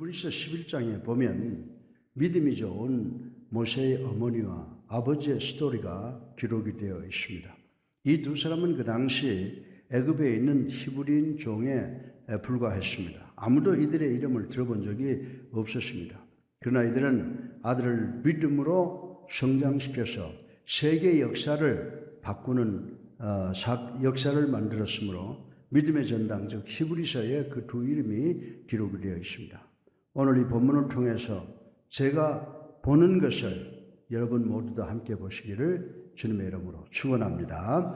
히브리서 11장에 보면 믿음이 좋은 모세의 어머니와 아버지의 스토리가 기록이 되어 있습니다. 이 두 사람은 그 당시 애굽에 있는 히브리인 종에 불과했습니다. 아무도 이들의 이름을 들어본 적이 없었습니다. 그러나 이들은 아들을 믿음으로 성장시켜서 세계 역사를 바꾸는 역사를 만들었으므로 믿음의 전당, 즉 히브리서에 그 두 이름이 기록이 되어 있습니다. 오늘 이 본문을 통해서 제가 보는 것을 여러분 모두 다 함께 보시기를 주님의 이름으로 축원합니다.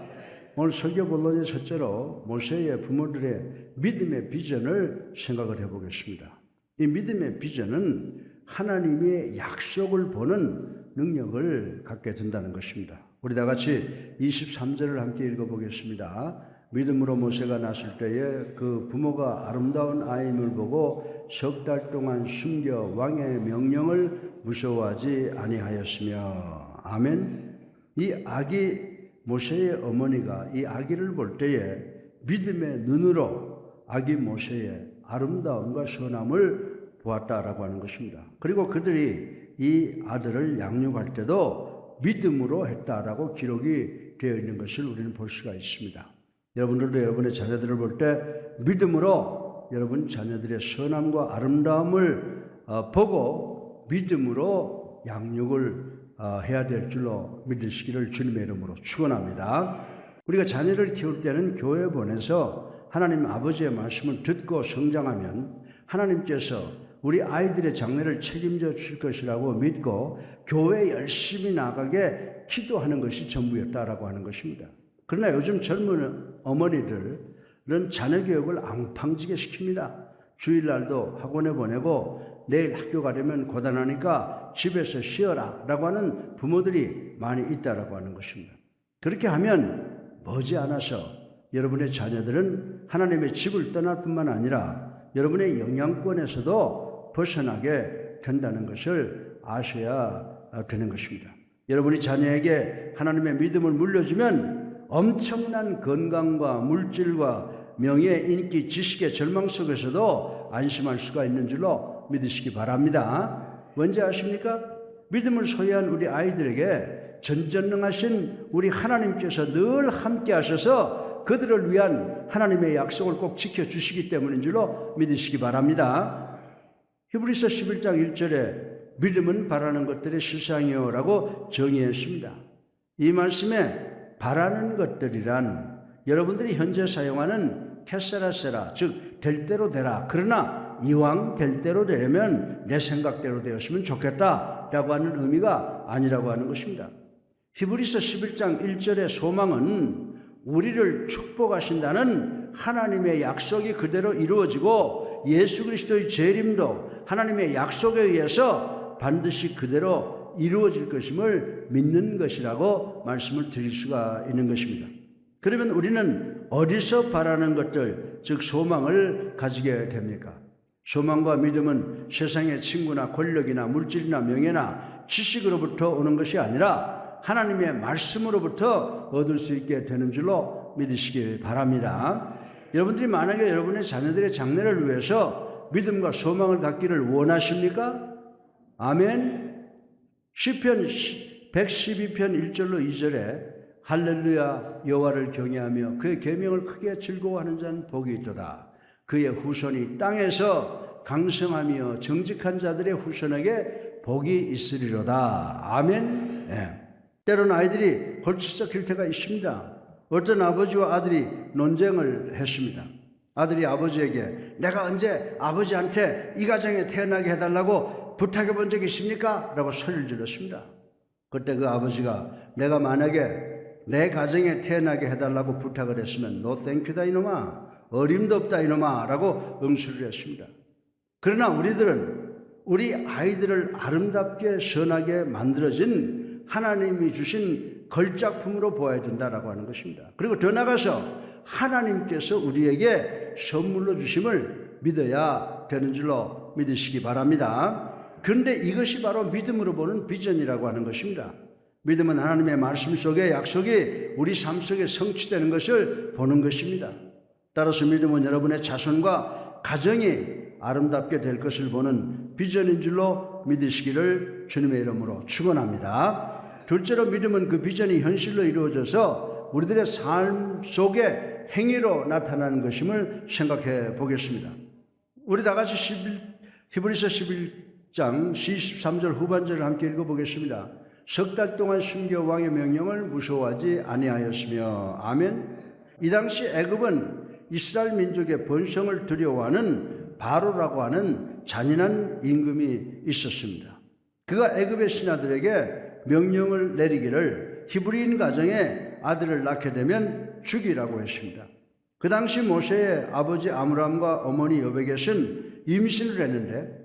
오늘 설교 본론의 첫째로 모세의 부모들의 믿음의 비전을 생각을 해보겠습니다. 이 믿음의 비전은 하나님의 약속을 보는 능력을 갖게 된다는 것입니다. 우리 다 같이 23절을 함께 읽어보겠습니다. 믿음으로 모세가 났을 때에 그 부모가 아름다운 아임을 보고 석 달 동안 숨겨 왕의 명령을 무서워하지 아니하였으며. 아멘. 이 아기 모세의 어머니가 이 아기를 볼 때에 믿음의 눈으로 아기 모세의 아름다움과 선함을 보았다라고 하는 것입니다. 그리고 그들이 이 아들을 양육할 때도 믿음으로 했다라고 기록이 되어 있는 것을 우리는 볼 수가 있습니다. 여러분들도 여러분의 자녀들을 볼 때 믿음으로 여러분 자녀들의 선함과 아름다움을 보고 믿음으로 양육을 해야 될 줄로 믿으시기를 주님의 이름으로 축원합니다. 우리가 자녀를 키울 때는 교회에 보내서 하나님 아버지의 말씀을 듣고 성장하면 하나님께서 우리 아이들의 장래를 책임져 주실 것이라고 믿고 교회에 열심히 나가게 기도하는 것이 전부였다라고 하는 것입니다. 그러나 요즘 젊은 어머니들은 자녀 교육을 앙팡지게 시킵니다. 주일날도 학원에 보내고 내일 학교 가려면 고단하니까 집에서 쉬어라 라고 하는 부모들이 많이 있다라고 하는 것입니다. 그렇게 하면 머지않아서 여러분의 자녀들은 하나님의 집을 떠날 뿐만 아니라 여러분의 영향권에서도 벗어나게 된다는 것을 아셔야 되는 것입니다. 여러분이 자녀에게 하나님의 믿음을 물려주면 엄청난 건강과 물질과 명예, 인기, 지식의 절망 속에서도 안심할 수가 있는 줄로 믿으시기 바랍니다. 뭔지 아십니까? 믿음을 소유한 우리 아이들에게 전전능하신 우리 하나님께서 늘 함께 하셔서 그들을 위한 하나님의 약속을 꼭 지켜주시기 때문인 줄로 믿으시기 바랍니다. 히브리서 11장 1절에 믿음은 바라는 것들의 실상이요 라고 정의했습니다. 이 말씀에 바라는 것들이란 여러분들이 현재 사용하는 캐세라세라, 즉 될 대로 되라. 그러나 이왕 될 대로 되려면 내 생각대로 되었으면 좋겠다라고 하는 의미가 아니라고 하는 것입니다. 히브리서 11장 1절의 소망은 우리를 축복하신다는 하나님의 약속이 그대로 이루어지고 예수 그리스도의 재림도 하나님의 약속에 의해서 반드시 그대로 이루어질 것임을 믿는 것이라고 말씀을 드릴 수가 있는 것입니다. 그러면 우리는 어디서 바라는 것들, 즉 소망을 가지게 됩니까? 소망과 믿음은 세상의 친구나 권력이나 물질이나 명예나 지식으로부터 오는 것이 아니라 하나님의 말씀으로부터 얻을 수 있게 되는 줄로 믿으시기 바랍니다. 여러분들이 만약에 여러분의 자녀들의 장래를 위해서 믿음과 소망을 갖기를 원하십니까? 아멘. 시편 112편 1절로 2절에 할렐루야 여호와를 경외하며 그의 계명을 크게 즐거워하는 자는 복이 있도다. 그의 후손이 땅에서 강성하며 정직한 자들의 후손에게 복이 있으리로다. 아멘. 네. 때로는 아이들이 골치 썩힐 때가 있습니다. 어떤 아버지와 아들이 논쟁을 했습니다. 아들이 아버지에게 내가 언제 아버지한테 이 가정에 태어나게 해달라고 부탁해 본 적이 있습니까? 라고 소리를 질렀습니다. 그때 그 아버지가 내가 만약에 내 가정에 태어나게 해달라고 부탁을 했으면 No thank you다 이놈아, 어림도 없다 이놈아 라고 응수를 했습니다. 그러나 우리들은 우리 아이들을 아름답게 선하게 만들어진 하나님이 주신 걸작품으로 보아야 된다라고 하는 것입니다. 그리고 더 나아가서 하나님께서 우리에게 선물로 주심을 믿어야 되는 줄로 믿으시기 바랍니다. 그런데 이것이 바로 믿음으로 보는 비전이라고 하는 것입니다. 믿음은 하나님의 말씀 속에 약속이 우리 삶 속에 성취되는 것을 보는 것입니다. 따라서 믿음은 여러분의 자손과 가정이 아름답게 될 것을 보는 비전인 줄로 믿으시기를 주님의 이름으로 축원합니다. 둘째로 믿음은 그 비전이 현실로 이루어져서 우리들의 삶 속에 행위로 나타나는 것임을 생각해 보겠습니다. 우리 다 같이 히브리서 11장 23절 후반절을 함께 읽어보겠습니다. 석 달 동안 숨겨 왕의 명령을 무서워하지 아니하였으며. 아멘. 이 당시 애굽은 이스라엘 민족의 번성을 두려워하는 바로라고 하는 잔인한 임금이 있었습니다. 그가 애굽의 신하들에게 명령을 내리기를 히브리인 가정에 아들을 낳게 되면 죽이라고 했습니다. 그 당시 모세의 아버지 아므람과 어머니 여백겟은 임신을 했는데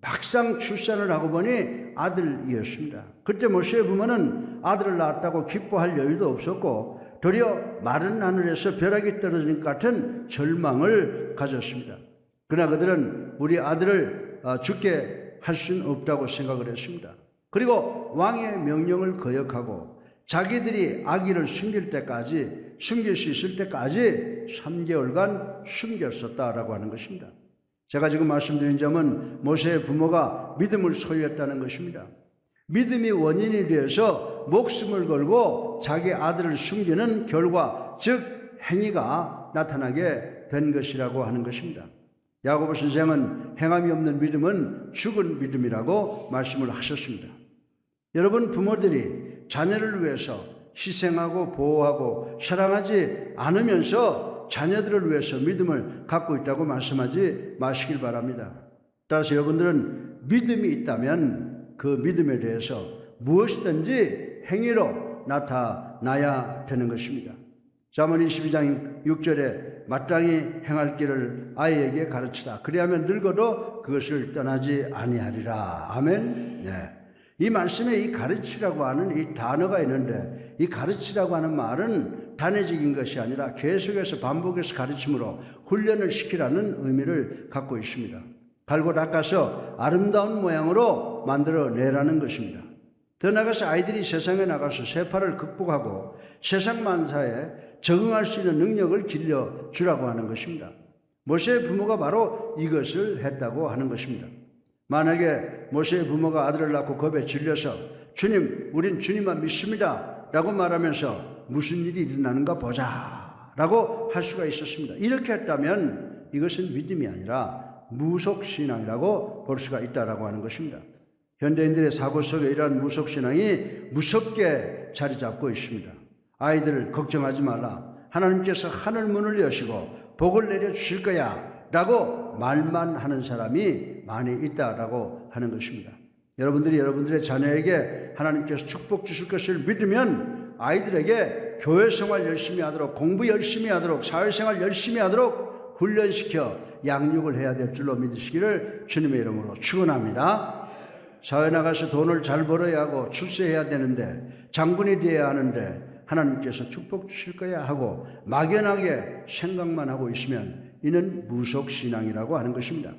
막상 출산을 하고 보니 아들이었습니다. 그때 모세의 부모는 아들을 낳았다고 기뻐할 여유도 없었고 도리어 마른 하늘에서 벼락이 떨어진 것 같은 절망을 가졌습니다. 그러나 그들은 우리 아들을 죽게 할 수는 없다고 생각을 했습니다. 그리고 왕의 명령을 거역하고 자기들이 아기를 숨길 수 있을 때까지 3개월간 숨겼었다라고 하는 것입니다. 제가 지금 말씀드린 점은 모세의 부모가 믿음을 소유했다는 것입니다. 믿음이 원인이 되어서 목숨을 걸고 자기 아들을 숨기는 결과, 즉 행위가 나타나게 된 것이라고 하는 것입니다. 야고보 선생은 행함이 없는 믿음은 죽은 믿음이라고 말씀을 하셨습니다. 여러분, 부모들이 자녀를 위해서 희생하고 보호하고 사랑하지 않으면서 자녀들을 위해서 믿음을 갖고 있다고 말씀하지 마시길 바랍니다. 따라서 여러분들은 믿음이 있다면 그 믿음에 대해서 무엇이든지 행위로 나타나야 되는 것입니다. 잠언 22장 6절에 마땅히 행할 길을 아이에게 가르치라. 그리하면 늙어도 그것을 떠나지 아니하리라. 아멘. 네. 이 말씀에 이 가르치라고 하는 이 단어가 있는데, 이 가르치라고 하는 말은 단회적인 것이 아니라 계속해서 반복해서 가르침으로 훈련을 시키라는 의미를 갖고 있습니다. 갈고 닦아서 아름다운 모양으로 만들어내라는 것입니다. 더 나아가서 아이들이 세상에 나가서 세파를 극복하고 세상 만사에 적응할 수 있는 능력을 길러주라고 하는 것입니다. 모세의 부모가 바로 이것을 했다고 하는 것입니다. 만약에 모세의 부모가 아들을 낳고 겁에 질려서 주님, 우린 주님만 믿습니다 라고 말하면서 무슨 일이 일어나는가 보자 라고 할 수가 있었습니다. 이렇게 했다면 이것은 믿음이 아니라 무속신앙이라고 볼 수가 있다라고 하는 것입니다. 현대인들의 사고 속에 이러한 무속신앙이 무섭게 자리 잡고 있습니다. 아이들을 걱정하지 말라. 하나님께서 하늘 문을 여시고 복을 내려주실 거야 라고 말만 하는 사람이 많이 있다라고 하는 것입니다. 여러분들이 여러분들의 자녀에게 하나님께서 축복 주실 것을 믿으면 아이들에게 교회 생활 열심히 하도록, 공부 열심히 하도록, 사회생활 열심히 하도록 훈련시켜 양육을 해야 될 줄로 믿으시기를 주님의 이름으로 축원합니다. 사회 나가서 돈을 잘 벌어야 하고 출세해야 되는데, 장군이 되어야 하는데 하나님께서 축복 주실 거야 하고 막연하게 생각만 하고 있으면 이는 무속신앙이라고 하는 것입니다.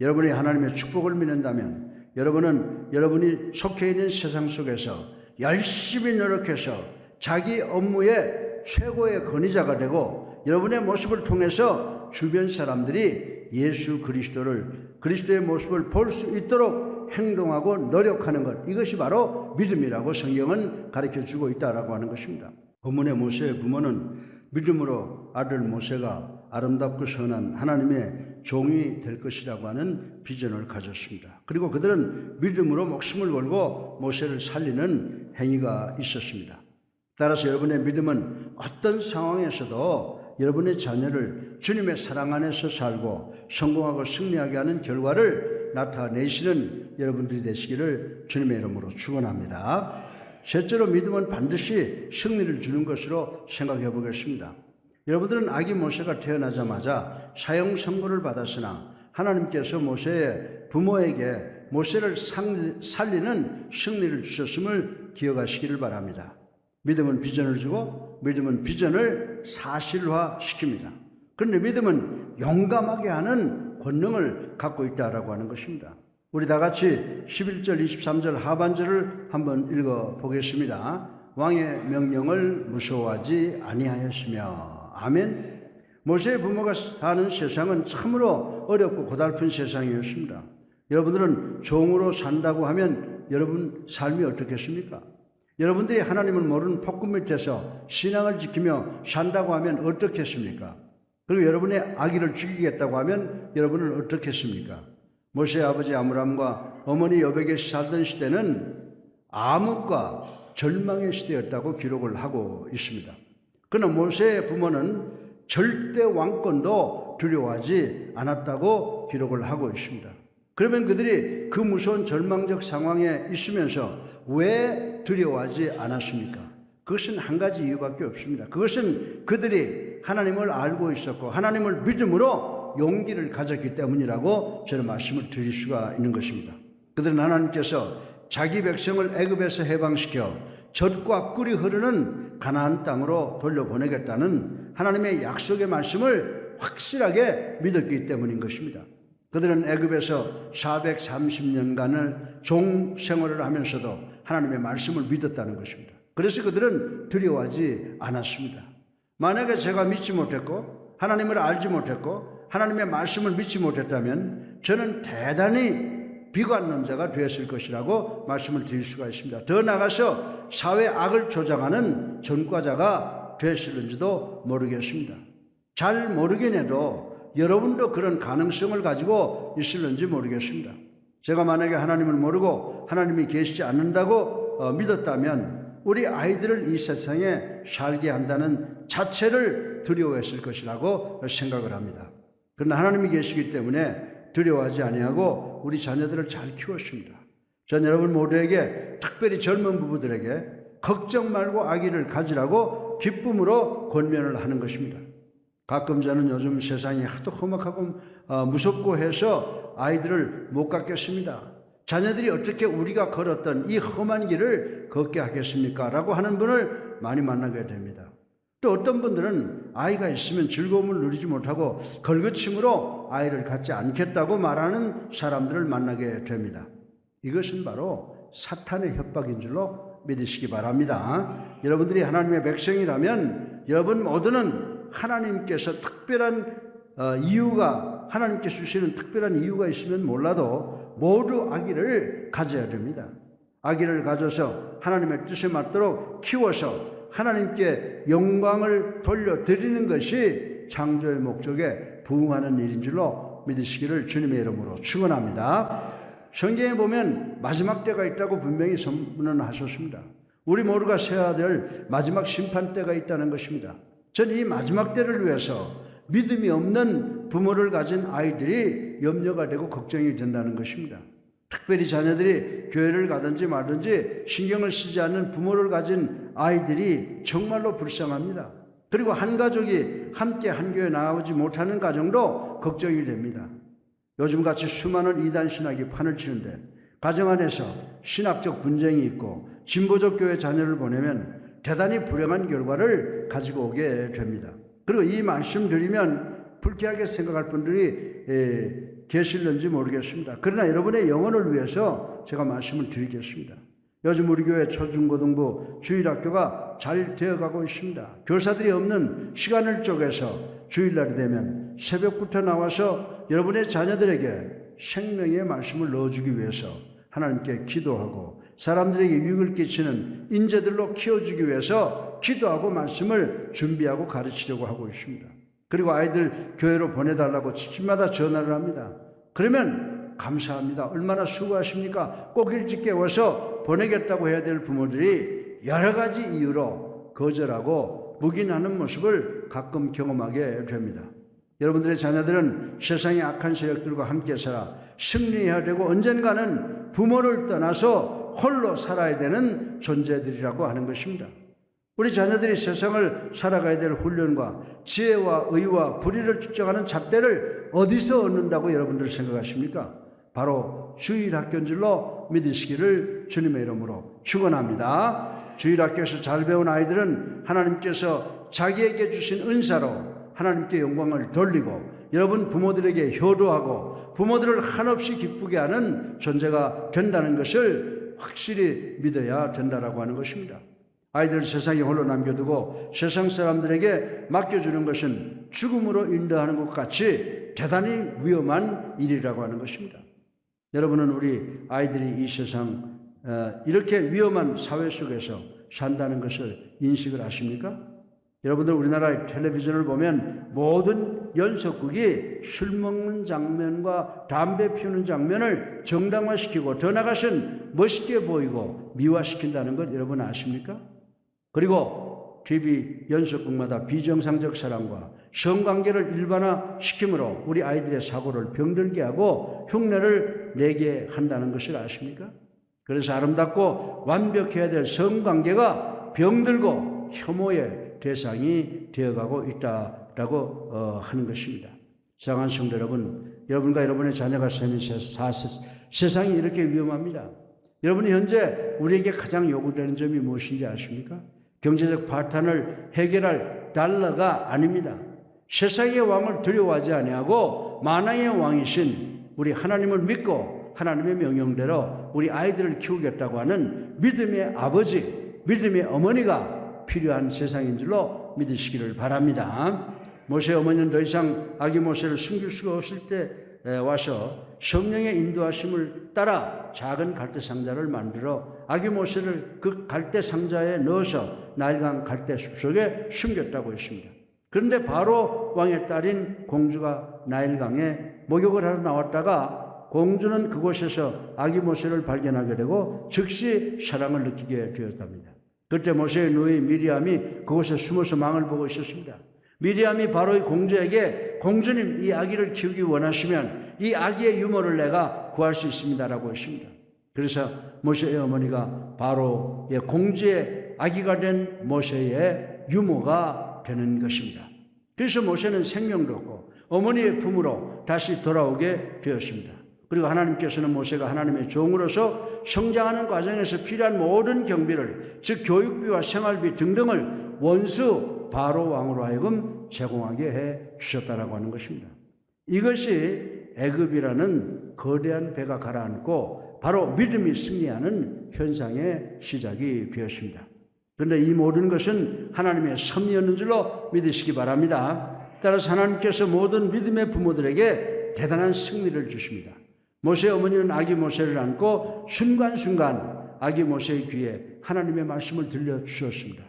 여러분이 하나님의 축복을 믿는다면 여러분은 여러분이 속해 있는 세상 속에서 열심히 노력해서 자기 업무의 최고의 권위자가 되고 여러분의 모습을 통해서 주변 사람들이 예수 그리스도의 모습을 볼 수 있도록 행동하고 노력하는 것, 이것이 바로 믿음이라고 성경은 가르쳐주고 있다라고 하는 것입니다. 본문의 모세의 부모는 믿음으로 아들 모세가 아름답고 선한 하나님의 종이 될 것이라고 하는 비전을 가졌습니다. 그리고 그들은 믿음으로 목숨을 걸고 모세를 살리는 행위가 있었습니다. 따라서 여러분의 믿음은 어떤 상황에서도 여러분의 자녀를 주님의 사랑 안에서 살고 성공하고 승리하게 하는 결과를 나타내시는 여러분들이 되시기를 주님의 이름으로 축원합니다. 셋째로 믿음은 반드시 승리를 주는 것으로 생각해 보겠습니다. 여러분들은 아기 모세가 태어나자마자 사형 선고를 받았으나 하나님께서 모세의 부모에게 모세를 살리는 승리를 주셨음을 기억하시기를 바랍니다. 믿음은 비전을 주고 믿음은 비전을 사실화시킵니다. 그런데 믿음은 용감하게 하는 권능을 갖고 있다라고 하는 것입니다. 우리 다 같이 11절 23절 하반절을 한번 읽어보겠습니다. 왕의 명령을 무서워하지 아니하였으며. 아멘. 모세의 부모가 사는 세상은 참으로 어렵고 고달픈 세상이었습니다. 여러분들은 종으로 산다고 하면 여러분 삶이 어떻겠습니까? 여러분들이 하나님을 모르는 폭군 밑에서 신앙을 지키며 산다고 하면 어떻겠습니까? 그리고 여러분의 아기를 죽이겠다고 하면 여러분은 어떻겠습니까? 모세의 아버지 아므람과 어머니 여백이 살던 시대는 암흑과 절망의 시대였다고 기록을 하고 있습니다. 그러나 모세의 부모는 절대 왕권도 두려워하지 않았다고 기록을 하고 있습니다. 그러면 그들이 그 무서운 절망적 상황에 있으면서 왜 두려워하지 않았습니까? 그것은 한 가지 이유밖에 없습니다. 그것은 그들이 하나님을 알고 있었고 하나님을 믿음으로 용기를 가졌기 때문이라고 저는 말씀을 드릴 수가 있는 것입니다. 그들은 하나님께서 자기 백성을 애굽에서 해방시켜 젖과 꿀이 흐르는 가나안 땅으로 돌려보내겠다는 하나님의 약속의 말씀을 확실하게 믿었기 때문인 것입니다. 그들은 애굽에서 430년간을 종 생활을 하면서도 하나님의 말씀을 믿었다는 것입니다. 그래서 그들은 두려워하지 않았습니다. 만약에 제가 믿지 못했고 하나님을 알지 못했고 하나님의 말씀을 믿지 못했다면 저는 대단히 비관론자가 되었을 것이라고 말씀을 드릴 수가 있습니다. 더 나아가서 사회 악을 조장하는 전과자가 되었을는지도 모르겠습니다. 잘 모르긴 해도 여러분도 그런 가능성을 가지고 있을는지 모르겠습니다. 제가 만약에 하나님을 모르고 하나님이 계시지 않는다고 믿었다면 우리 아이들을 이 세상에 살게 한다는 자체를 두려워했을 것이라고 생각을 합니다. 그러나 하나님이 계시기 때문에 두려워하지 아니하고 우리 자녀들을 잘 키웠습니다. 전 여러분 모두에게 특별히 젊은 부부들에게 걱정 말고 아기를 가지라고 기쁨으로 권면을 하는 것입니다. 가끔 저는 요즘 세상이 하도 험악하고 무섭고 해서 아이들을 못 갖겠습니다. 자녀들이 어떻게 우리가 걸었던 이 험한 길을 걷게 하겠습니까? 라고 하는 분을 많이 만나게 됩니다. 또 어떤 분들은 아이가 있으면 즐거움을 누리지 못하고 걸거침으로 아이를 갖지 않겠다고 말하는 사람들을 만나게 됩니다. 이것은 바로 사탄의 협박인 줄로 믿으시기 바랍니다. 여러분들이 하나님의 백성이라면 여러분 모두는 하나님께서 특별한 이유가 하나님께서 주시는 특별한 이유가 있으면 몰라도 모두 아기를 가져야 됩니다. 아기를 가져서 하나님의 뜻에 맞도록 키워서 하나님께 영광을 돌려드리는 것이 창조의 목적에 부응하는 일인 줄로 믿으시기를 주님의 이름으로 축원합니다. 성경에 보면 마지막 때가 있다고 분명히 선언하셨습니다. 우리 모두가 세워야 될 마지막 심판 때가 있다는 것입니다. 저는 이 마지막 때를 위해서 믿음이 없는 부모를 가진 아이들이 염려가 되고 걱정이 된다는 것입니다. 특별히 자녀들이 교회를 가든지 말든지 신경을 쓰지 않는 부모를 가진 아이들이 정말로 불쌍합니다. 그리고 한 가족이 함께 한 교회에 나오지 못하는 가정도 걱정이 됩니다. 요즘같이 수많은 이단 신학이 판을 치는데 가정 안에서 신학적 분쟁이 있고 진보적 교회 자녀를 보내면 대단히 불행한 결과를 가지고 오게 됩니다. 그리고 이 말씀 드리면 불쾌하게 생각할 분들이 계실는지 모르겠습니다. 그러나 여러분의 영혼을 위해서 제가 말씀을 드리겠습니다. 요즘 우리 교회 초중고등부 주일학교가 잘 되어가고 있습니다. 교사들이 없는 시간을 쪼개서 주일날이 되면 새벽부터 나와서 여러분의 자녀들에게 생명의 말씀을 넣어주기 위해서 하나님께 기도하고 사람들에게 유익을 끼치는 인재들로 키워주기 위해서 기도하고 말씀을 준비하고 가르치려고 하고 있습니다. 그리고 아이들 교회로 보내달라고 집집마다 전화를 합니다. 그러면 감사합니다. 얼마나 수고하십니까? 꼭 일찍 깨워서 보내겠다고 해야 될 부모들이 여러 가지 이유로 거절하고 묵인하는 모습을 가끔 경험하게 됩니다. 여러분들의 자녀들은 세상의 악한 세력들과 함께 살아 승리해야 되고 언젠가는 부모를 떠나서 홀로 살아야 되는 존재들이라고 하는 것입니다. 우리 자녀들이 세상을 살아가야 될 훈련과 지혜와 의와 불의를 측정하는 잣대를 어디서 얻는다고 여러분들 생각하십니까? 바로 주일학교인 줄로 믿으시기를 주님의 이름으로 축원합니다. 주일학교에서 잘 배운 아이들은 하나님께서 자기에게 주신 은사로 하나님께 영광을 돌리고 여러분 부모들에게 효도하고 부모들을 한없이 기쁘게 하는 존재가 된다는 것을 확실히 믿어야 된다라고 하는 것입니다. 아이들을 세상에 홀로 남겨두고 세상 사람들에게 맡겨주는 것은 죽음으로 인도하는 것 같이 대단히 위험한 일이라고 하는 것입니다. 여러분은 우리 아이들이 이 세상 이렇게 위험한 사회 속에서 산다는 것을 인식을 하십니까? 여러분들 우리나라의 텔레비전을 보면 모든 연속극이 술 먹는 장면과 담배 피우는 장면을 정당화시키고 더 나아가서는 멋있게 보이고 미화시킨다는 것 여러분 아십니까? 그리고 TV 연속극마다 비정상적 사랑과 성관계를 일반화시키므로 우리 아이들의 사고를 병들게 하고 흉내를 내게 한다는 것을 아십니까? 그래서 아름답고 완벽해야 될 성관계가 병들고 혐오의 대상이 되어가고 있다라고 하는 것입니다. 사랑하는 성도 여러분, 여러분과 여러분의 자녀가 사는 세상이 이렇게 위험합니다. 여러분이 현재 우리에게 가장 요구되는 점이 무엇인지 아십니까? 경제적 파탄을 해결할 달러가 아닙니다. 세상의 왕을 두려워하지 아니하고 만왕의 왕이신 우리 하나님을 믿고 하나님의 명령대로 우리 아이들을 키우겠다고 하는 믿음의 아버지, 믿음의 어머니가 필요한 세상인 줄로 믿으시기를 바랍니다. 모세 어머니는 더 이상 아기 모세를 숨길 수가 없을 때 와서 성령의 인도하심을 따라 작은 갈대 상자를 만들어 아기 모세를 그 갈대 상자에 넣어서 나일강 갈대 숲속에 숨겼다고 했습니다. 그런데 바로 왕의 딸인 공주가 나일강에 목욕을 하러 나왔다가 공주는 그곳에서 아기 모세를 발견하게 되고 즉시 사랑을 느끼게 되었답니다. 그때 모세의 누이 미리암이 그곳에 숨어서 망을 보고 있었습니다. 미리암이 바로 이 공주에게 공주님 이 아기를 키우기 원하시면 이 아기의 유모를 내가 구할 수 있습니다라고 했습니다. 그래서 모세의 어머니가 바로 공주의 아기가 된 모세의 유모가 되는 것입니다. 그래서 모세는 생명도 없고 어머니의 품으로 다시 돌아오게 되었습니다. 그리고 하나님께서는 모세가 하나님의 종으로서 성장하는 과정에서 필요한 모든 경비를, 즉 교육비와 생활비 등등을 원수 바로 왕으로 하여금 제공하게 해 주셨다라고 하는 것입니다. 이것이 애굽이라는 거대한 배가 가라앉고 바로 믿음이 승리하는 현상의 시작이 되었습니다. 그런데 이 모든 것은 하나님의 섭리였는 줄로 믿으시기 바랍니다. 따라서 하나님께서 모든 믿음의 부모들에게 대단한 승리를 주십니다. 모세 어머니는 아기 모세를 안고 순간순간 아기 모세의 귀에 하나님의 말씀을 들려주셨습니다.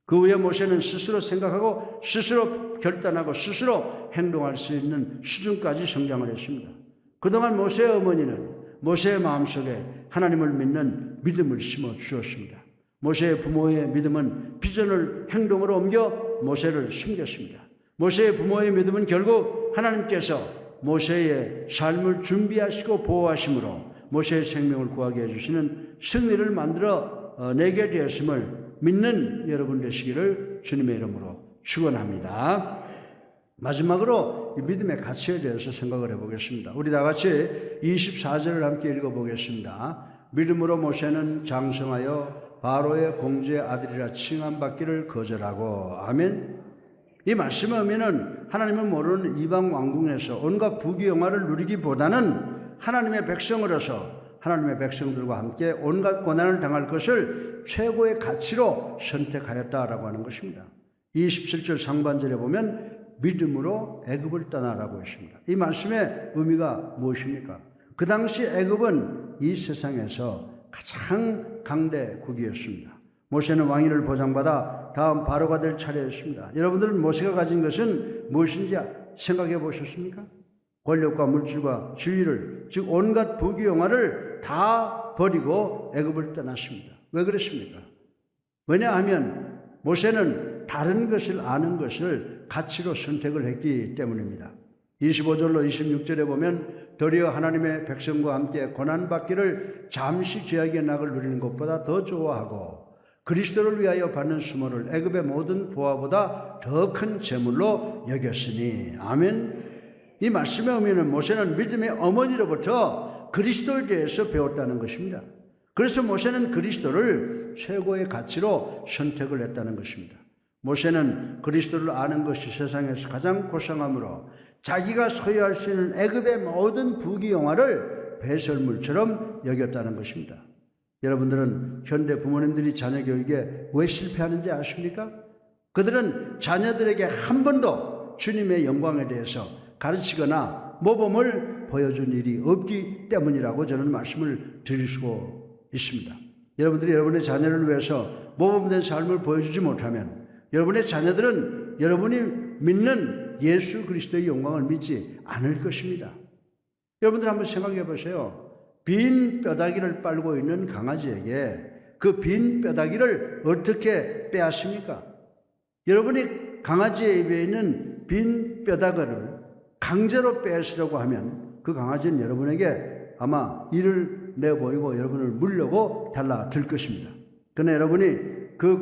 그 후에 모세는 스스로 생각하고 스스로 결단하고 스스로 행동할 수 있는 수준까지 성장을 했습니다. 그동안 모세의 어머니는 모세의 마음속에 하나님을 믿는 믿음을 심어 주었습니다. 모세의 부모의 믿음은 비전을 행동으로 옮겨 모세를 숨겼습니다. 모세의 부모의 믿음은 결국 하나님께서 모세의 삶을 준비하시고 보호하심으로 모세의 생명을 구하게 해주시는 승리를 만들어 내게 되었음을 믿는 여러분 되시기를 주님의 이름으로 축원합니다. 마지막으로 이 믿음의 가치에 대해서 생각을 해보겠습니다. 우리 다 같이 24절을 함께 읽어보겠습니다. 믿음으로 모세는 장성하여 바로의 공주의 아들이라 칭함받기를 거절하고 아멘. 이 말씀의 의미는 하나님을 모르는 이방 왕궁에서 온갖 부귀영화를 누리기보다는 하나님의 백성으로서 하나님의 백성들과 함께 온갖 고난을 당할 것을 최고의 가치로 선택하였다라고 하는 것입니다. 27절 상반절에 보면 믿음으로 애굽을 떠나라고 했습니다. 이 말씀의 의미가 무엇입니까? 그 당시 애굽은 이 세상에서 가장 강대국이었습니다. 모세는 왕위를 보장받아 다음 바로가 될 차례였습니다. 여러분들은 모세가 가진 것은 무엇인지 생각해 보셨습니까? 권력과 물질과 지위를, 즉 온갖 부귀영화를 다 버리고 애굽을 떠났습니다. 왜 그랬습니까? 왜냐하면 모세는 다른 것을 아는 것을 가치로 선택을 했기 때문입니다. 25절로 26절에 보면 도리어 하나님의 백성과 함께 고난받기를 잠시 죄악의 낙을 누리는 것보다 더 좋아하고 그리스도를 위하여 받는 수모를 애굽의 모든 보화보다 더 큰 재물로 여겼으니 아멘. 이 말씀의 의미는 모세는 믿음의 어머니로부터 그리스도에 대해서 배웠다는 것입니다. 그래서 모세는 그리스도를 최고의 가치로 선택을 했다는 것입니다. 모세는 그리스도를 아는 것이 세상에서 가장 고상함으로 자기가 소유할 수 있는 애굽의 모든 부귀영화를 배설물처럼 여겼다는 것입니다. 여러분들은 현대 부모님들이 자녀 교육에 왜 실패하는지 아십니까? 그들은 자녀들에게 한 번도 주님의 영광에 대해서 가르치거나 모범을 보여준 일이 없기 때문이라고 저는 말씀을 드릴 수 있습니다. 여러분들이 여러분의 자녀를 위해서 모범된 삶을 보여주지 못하면 여러분의 자녀들은 여러분이 믿는 예수 그리스도의 영광을 믿지 않을 것입니다. 여러분들 한번 생각해 보세요. 빈 뼈다귀를 빨고 있는 강아지에게 그 빈 뼈다귀를 어떻게 빼앗습니까? 여러분이 강아지의 입에 있는 빈 뼈다귀를 강제로 빼앗으려고 하면 그 강아지는 여러분에게 아마 이를 내보이고 여러분을 물려고 달라들 것입니다. 그러나 여러분이 그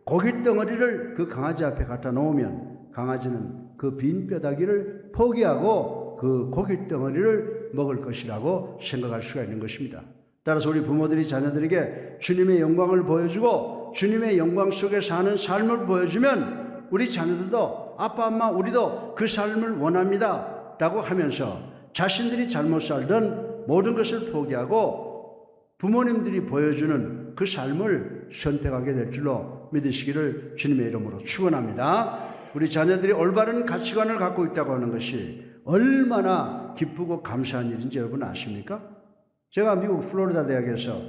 고깃덩어리를 그 강아지 앞에 갖다 놓으면 강아지는 그 빈 뼈다귀를 포기하고 그 고깃덩어리를 먹을 것이라고 생각할 수가 있는 것입니다. 따라서 우리 부모들이 자녀들에게 주님의 영광을 보여주고 주님의 영광 속에 사는 삶을 보여주면 우리 자녀들도 아빠 엄마 우리도 그 삶을 원합니다 라고 하면서 자신들이 잘못 살던 모든 것을 포기하고 부모님들이 보여주는 그 삶을 선택하게 될 줄로 믿으시기를 주님의 이름으로 축원합니다. 우리 자녀들이 올바른 가치관을 갖고 있다고 하는 것이 얼마나 기쁘고 감사한 일인지 여러분 아십니까? 제가 미국 플로리다 대학에서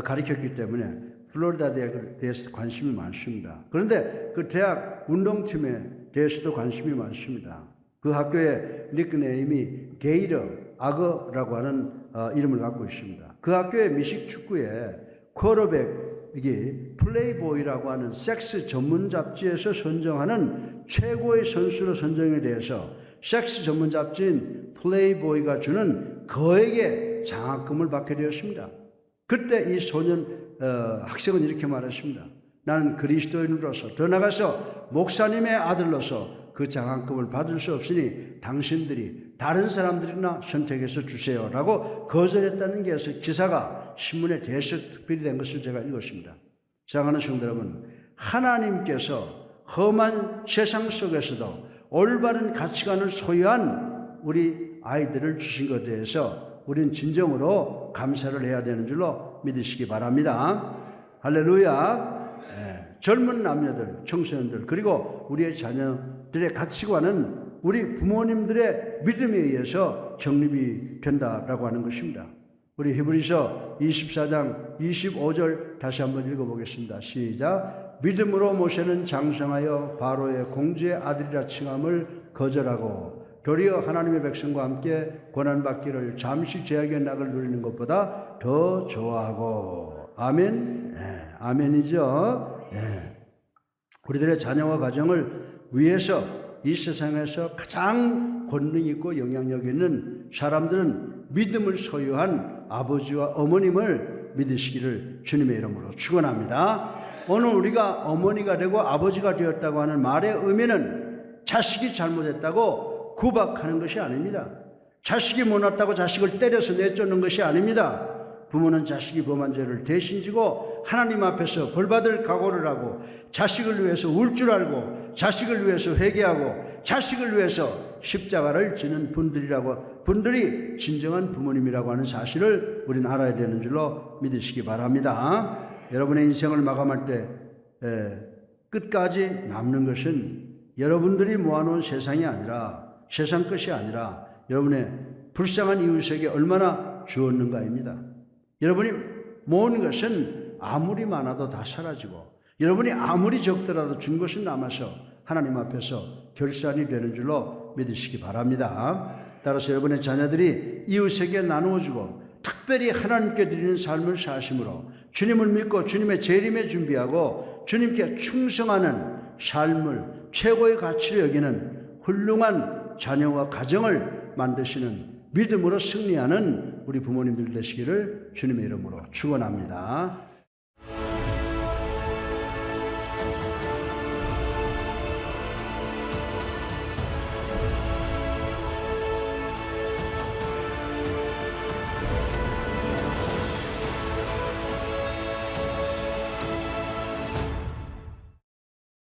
가르쳤기 때문에 플로리다 대학에 대해서 관심이 많습니다. 그런데 그 대학 운동팀에 대해서도 관심이 많습니다. 그 학교의 닉네임이 게이터, 악어라고 하는 이름을 갖고 있습니다. 그 학교의 미식 축구에 쿼터백이 플레이보이라고 하는 섹스 전문 잡지에서 선정하는 최고의 선수로 선정에 대해서 섹스 전문 잡지인 플레이보이가 주는 거액의 장학금을 받게 되었습니다. 그때 이 학생은 이렇게 말했습니다. 나는 그리스도인으로서 더 나아가서 목사님의 아들로서 그 장학금을 받을 수 없으니 당신들이 다른 사람들이나 선택해서 주세요 라고 거절했다는 게 기사가 신문에 특별히 된 것을 제가 읽었습니다. 사랑하는 성도 여러분, 하나님께서 험한 세상 속에서도 올바른 가치관을 소유한 우리 아이들을 주신 것에 대해서 우리는 진정으로 감사를 해야 되는 줄로 믿으시기 바랍니다. 할렐루야. 젊은 남녀들, 청소년들 그리고 우리의 자녀들의 가치관은 우리 부모님들의 믿음에 의해서 정립이 된다라고 하는 것입니다. 우리 히브리서 24장 25절 다시 한번 읽어보겠습니다. 시작. 믿음으로 모세는 장성하여 바로의 공주의 아들이라 칭함을 거절하고 도리어 하나님의 백성과 함께 고난받기를 잠시 죄악의 낙을 누리는 것보다 더 좋아하고. 아멘. 아멘이죠. 우리들의 자녀와 가정을 위해서 이 세상에서 가장 권능 있고 영향력 있는 사람들은 믿음을 소유한 아버지와 어머님을 믿으시기를 주님의 이름으로 축원합니다. 오늘 우리가 어머니가 되고 아버지가 되었다고 하는 말의 의미는 자식이 잘못했다고 구박하는 것이 아닙니다. 자식이 못났다고 자식을 때려서 내쫓는 것이 아닙니다. 부모는 자식이 범한 죄를 대신 지고 하나님 앞에서 벌받을 각오를 하고 자식을 위해서 울 줄 알고 자식을 위해서 회개하고 자식을 위해서 십자가를 지는 분들이 진정한 부모님이라고 하는 사실을 우리는 알아야 되는 줄로 믿으시기 바랍니다. 여러분의 인생을 마감할 때 끝까지 남는 것은 여러분들이 모아놓은 세상이 아니라 세상 것이 아니라 여러분의 불쌍한 이웃에게 얼마나 주었는가입니다. 여러분이 모은 것은 아무리 많아도 다 사라지고 여러분이 아무리 적더라도 준 것은 남아서 하나님 앞에서 결산이 되는 줄로 믿으시기 바랍니다. 따라서 여러분의 자녀들이 이웃에게 나누어주고 특별히 하나님께 드리는 삶을 사심으로 주님을 믿고 주님의 재림에 준비하고 주님께 충성하는 삶을 최고의 가치로 여기는 훌륭한 자녀와 가정을 만드시는 믿음으로 승리하는 우리 부모님들 되시기를 주님의 이름으로 축원합니다.